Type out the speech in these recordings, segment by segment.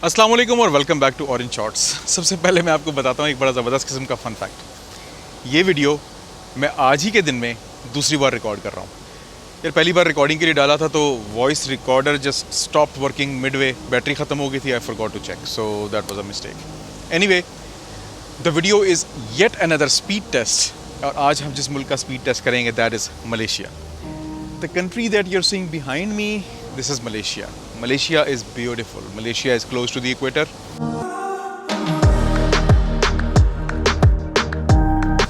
अस्सलाम वालेकुम और welcome back to Orange Shorts. सबसे पहले मैं आपको बताता हूँ एक बड़ा ज़बरदस्त किस्म का फ़न फैक्ट। ये वीडियो मैं आज ही के दिन में दूसरी बार रिकॉर्ड कर रहा हूँ। यार पहली बार रिकॉर्डिंग के लिए डाला था तो voice recorder just stopped working midway, battery ख़त्म हो गई थी। I forgot to check, so that was a mistake. Anyway, the video is yet another speed test और आज हम जिस मुल्क का स्पीड टेस्ट करेंगे that is Malaysia. The country that you're seeing behind me, this is Malaysia. Malaysia is beautiful. Malaysia is close to the equator.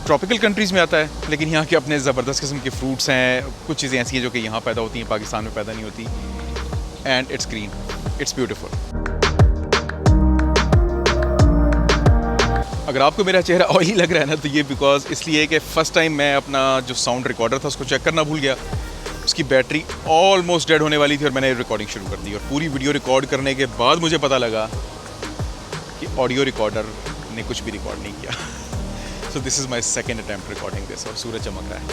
Tropical countries में आता है, लेकिन यहाँ के अपने ज़बरदस्त किस्म के फ्रूट्स हैं। कुछ चीज़ें ऐसी हैं जो कि यहाँ पैदा होती हैं, पाकिस्तान में पैदा नहीं होती। And it's green, it's beautiful. अगर आपको मेरा चेहरा ऑयली लग रहा है ना, तो ये बिकॉज इसलिए कि फ़र्स्ट टाइम मैं अपना जो साउंड रिकॉर्डर था उसको चेक करना भूल गया। उसकी बैटरी ऑलमोस्ट डेड होने वाली थी और मैंने रिकॉर्डिंग शुरू कर दी। और पूरी वीडियो रिकॉर्ड करने के बाद मुझे पता लगा कि ऑडियो रिकॉर्डर ने कुछ भी रिकॉर्ड नहीं किया। So this is my second attempt recording this. और सूरज चमक रहा है।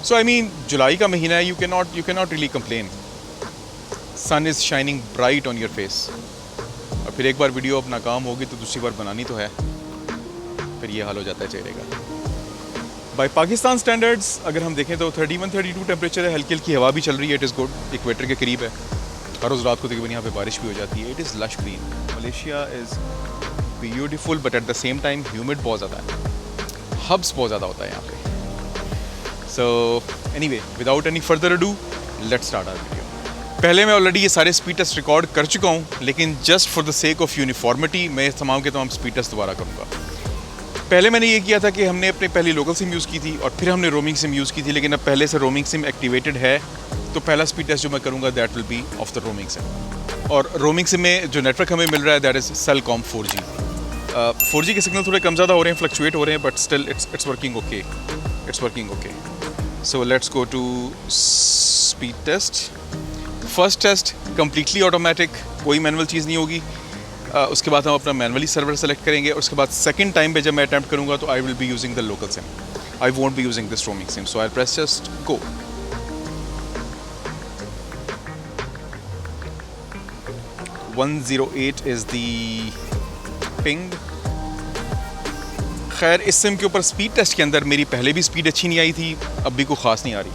सो आई मीन जुलाई का महीना है, you can not really complain. Sun is shining bright on your face. और फिर एक बार वीडियो अब नाकाम होगी तो दूसरी बार बनानी तो है, फिर ये हाल हो जाता है चेहरे का। बाय पाकिस्तान स्टैंडर्ड्स अगर हम देखें तो 31-32 टेम्परेचर है। हल्की हल्की हवा भी चल रही है। इट इज़ गुड, इक्वेटर के करीब है। हर रोज़ रात को तकरीबन यहाँ पे बारिश भी हो जाती है। It is lush green. Malaysia is beautiful but at the same time humid बहुत ज़्यादा है। हब्स बहुत ज़्यादा होता है यहाँ पे। So anyway, without any further ado, let's start our video. पहले मैं ऑलरेडी ये सारे स्पीड टेस्ट रिकॉर्ड कर चुका हूँ, लेकिन just for the sake of uniformity मैं तमाम के तमाम स्पीड टेस्ट दोबारा करूँगा। पहले मैंने ये किया था कि हमने अपने पहली लोकल सिम यूज़ की थी और फिर हमने रोमिंग सिम यूज़ की थी, लेकिन अब पहले से रोमिंग सिम एक्टिवेटेड है तो पहला स्पीड टेस्ट जो मैं करूँगा that will be of the roaming SIM. और रोमिंग सिम में जो नेटवर्क हमें मिल रहा है दैट इज़ सेलकॉम 4G। 4G के सिग्नल थोड़े कम ज़्यादा हो रहे हैं, फ्लक्चुएट हो रहे हैं, but still it's working okay. It's working okay. So let's go to speed test. First test completely automatic, कोई मैनुअल चीज़ नहीं होगी। उसके बाद हम अपना मैनुअली सर्वर सेलेक्ट करेंगे और उसके बाद सेकंड टाइम पे जब मैं अटैम्प्ट करूँगा तो I will be using the local SIM. I won't be using this roaming SIM, so I press just go. (108) is the ping. खैर इस सिम के ऊपर स्पीड टेस्ट के अंदर मेरी पहले भी स्पीड अच्छी नहीं आई थी, अब भी कोई ख़ास नहीं आ रही।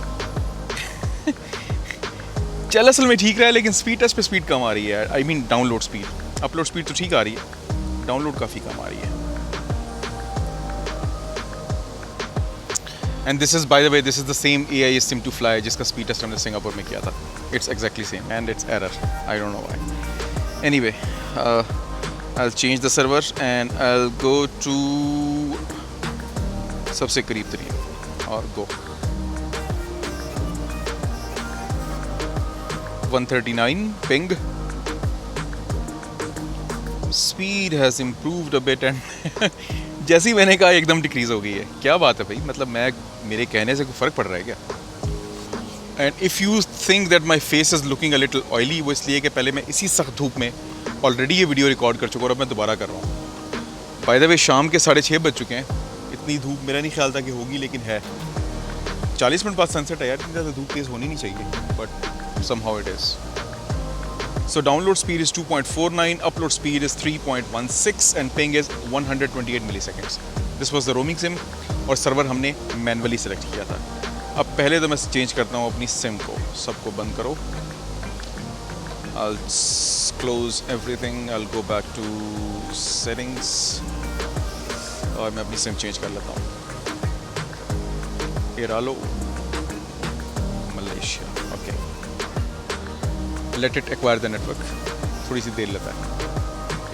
चल असल में ठीक रहा है, लेकिन स्पीड टेस्ट पे स्पीड कम आ रही है। I mean download speed. Upload speed तो ठीक आ रही है, डाउनलोड काफ़ी कम आ रही है। And this is by the way, this is the same AIS SIM2Fly जिसका स्पीड टेस्ट हमने सिंगापुर में किया था। It's exactly same and it's error, I don't know why. Anyway, I'll change the server and I'll go to सबसे करीब तरीन और go 139 ping. Speed has improved a bit and जैसी मैंने कहा एकदम डिक्रीज हो गई है। क्या बात है भाई, मतलब मेरे कहने से कोई फ़र्क पड़ रहा है क्या? And if you think that my face is looking a little oily, वो इसलिए कि पहले मैं इसी सख्त धूप में ऑलरेडी ये वीडियो रिकॉर्ड कर चुका और अब मैं दोबारा कर रहा हूँ। बाय द वे शाम के 6:30 बज चुके हैं। इतनी धूप मेरा नहीं ख्याल था कि होगी, लेकिन है। 40 मिनट बाद सनसेट है यार, इतनी ज़्यादा धूप तेज़ होनी नहीं चाहिए, but somehow it is. So download speed is 2.49, upload speed is 3.16 and ping is 128 milliseconds. This was the roaming sim और सर्वर हमने मैनुअली सेलेक्ट किया था। अब पहले तो मैं चेंज करता हूँ अपनी सिम को। सबको बंद करो। I'll close everything. I'll go back to settings और मैं अपनी सिम चेंज कर लेता हूँ। Iralo, Malaysia. Okay. Let it acquire the network. थोड़ी सी देर लेता है।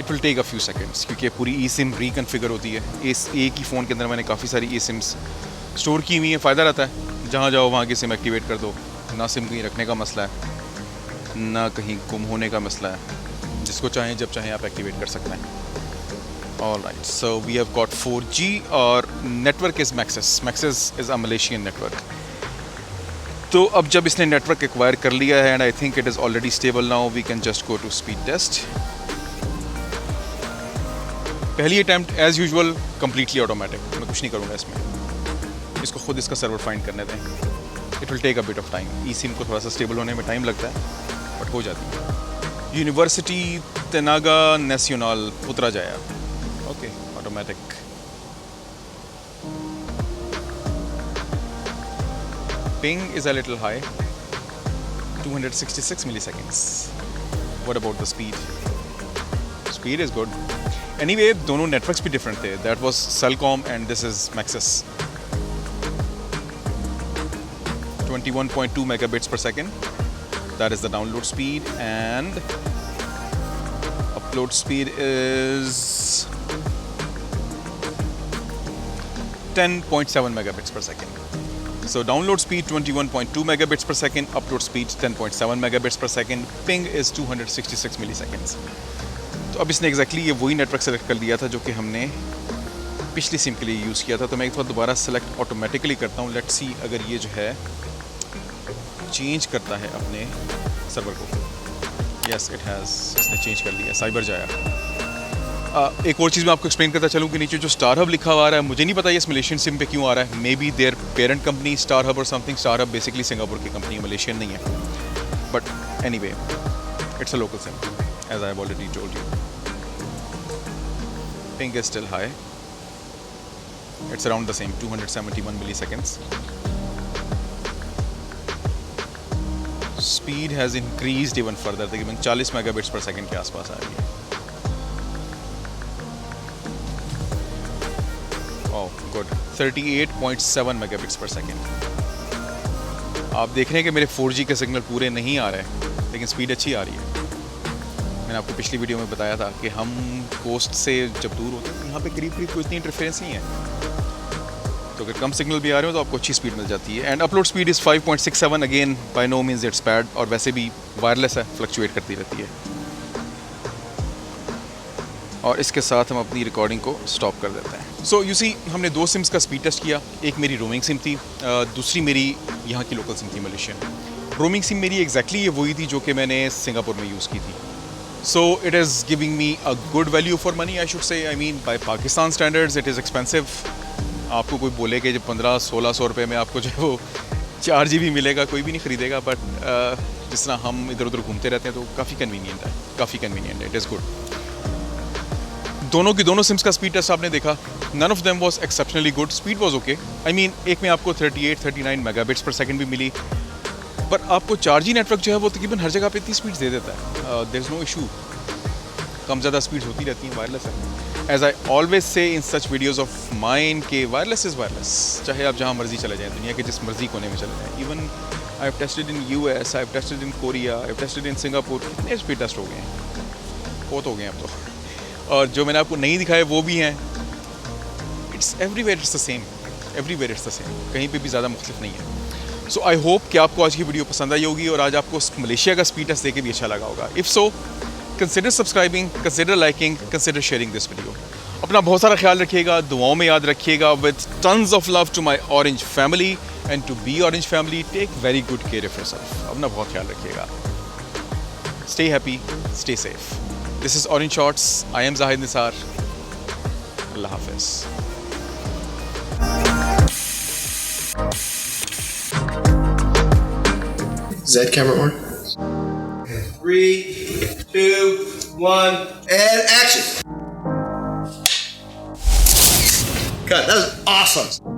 It will take a few seconds क्योंकि पूरी eSIM reconfigure होती है। एक ही फ़ोन के अंदर मैंने काफ़ी सारी eSIMs स्टोर की हुई है। फ़ायदा रहता है, जहाँ जाओ वहाँ की सिम एक्टिवेट कर दो। ना सिम कहीं रखने का मसला है, ना कहीं गुम होने का मसला है। जिसको चाहें जब चाहें आप एक्टिवेट कर सकते हैं। Alright, so we have got 4G और network is Maxis. Maxis is a Malaysian network. तो अब जब इसने नेटवर्क एक्वायर कर लिया है and I think it is already stable now, we can just go to speed test. पहली attempt as usual completely automatic, मैं कुछ नहीं करूँगा इसमें, इसको खुद इसका सर्वर फाइंड करने दें। It will take a bit of time, eSIM को थोड़ा सा स्टेबल होने में टाइम लगता है बट हो जाती है। University Tenaga national Putrajaya, okay automatic. Ping is a little high, 266 milliseconds. What about the speed? Speed is good. Anyway, दोनों networks भी different थे. That was Cellcom and this is Maxis. 21.2 megabits per second. That is the download speed, and upload speed is 10.7 megabits per second. So download speed 21.2 megabits per second, upload speed 10.7 megabits per second, ping is 266 milliseconds. तो अब इसने exactly ये वही network select कर लिया था जो कि हमने पिछली सिम के लिए यूज़ किया था। तो मैं एक बार दोबारा सेलेक्ट ऑटोमेटिकली करता हूँ। लेट्स सी अगर ये जो है चेंज करता है अपने सर्वर को। यस इट हैज़, इसने चेंज कर लिया, साइबर जाया। एक और चीज़ मैं आपको एक्सप्लेन करता चलूँ कि नीचे जो स्टार हब लिखा हुआ आ रहा है, मुझे नहीं पता ये इस मलेशियन सिम पे क्यों आ रहा है। Maybe their parent company StarHub और something. StarHub basically Singapore की कंपनी है, मलेशियन नहीं है। But anyway it's a local SIM as I have already told you. Ping is still high, it's around the same 271 milliseconds. Speed has increased even further, तकरीबन 40 megabits per second के आसपास आ रही है। Good 38.7 megabits per second. आप देख रहे हैं कि मेरे 4G के सिग्नल पूरे नहीं आ रहे हैं लेकिन स्पीड अच्छी आ रही है। मैंने आपको पिछली वीडियो में बताया था कि हम कोस्ट से जब दूर होते हैं यहाँ पे करीब कोई इतनी इंटरफेरेंस नहीं है, तो अगर कम सिग्नल भी आ रहे हो तो आपको अच्छी स्पीड मिल जाती है। And upload speed is 5.67, again by no means it's bad, और वैसे भी वायरलेस है, फ्लक्चुएट करती रहती है। और इसके साथ हम अपनी रिकॉर्डिंग को स्टॉप कर देते हैं। सो यू सी, हमने दो सिम्स का स्पीड टेस्ट किया। एक मेरी रोमिंग सिम थी, दूसरी मेरी यहाँ की लोकल सिम थी, मलेशियन। रोमिंग सिम मेरी एग्जैक्टली ये वही थी जो कि मैंने सिंगापुर में यूज़ की थी। So it is giving me a good value for money, I should say. I mean by Pakistan standards it is expensive. आपको कोई बोले कि जब 1500-1600 रुपये में आपको जो है वो 4 GB मिलेगा, कोई भी नहीं ख़रीदेगा। बट जिस तरह हम इधर उधर घूमते रहते हैं तो काफ़ी कन्वीनियंट है, इट इज़ गुड। दोनों की दोनों सिम्स का स्पीड टेस्ट आपने देखा, none of them was exceptionally good. Speed was okay, I mean एक में आपको 38-39 megabits per second भी मिली, पर आपको 4G नेटवर्क जो है वो तकरीबन हर जगह पे इतनी स्पीड दे देता है। देयर इज़ नो इशू, कम ज़्यादा स्पीड होती रहती है, वायरलेस है। As I always say in such videos of mine के वायरलेस इज़ वायरलेस, चाहे आप जहाँ मर्जी चले जाएँ, दुनिया के जिस मर्जी कोने में चले जाएँ। Even I have tested in US, I have tested in Korea, I have tested in Singapore. कितने स्पीड टेस्ट हो गए हैं, बहुत हो गए हैं अब तो। और जो मैंने आपको नहीं दिखाए वो भी हैं। It's everywhere it's the same, कहीं पे भी ज़्यादा मुख्तलिफ नहीं है। सो आई होप कि आपको आज की वीडियो पसंद आई होगी और आज आपको मलेशिया का स्पीड टेस्ट देके भी अच्छा लगा होगा। If so, consider subscribing, consider liking, consider sharing this video. अपना बहुत सारा ख्याल रखिएगा, दुआओं में याद रखिएगा। With tons of love to my orange family and to be orange family, take very good care of yourself. अपना बहुत ख्याल रखिएगा। Stay happy, stay safe. This is Orange Shots. I am Zahid Nisar. Allah Hafiz. Is that camera on? 3, 2, 1, and action! Cut. That was awesome.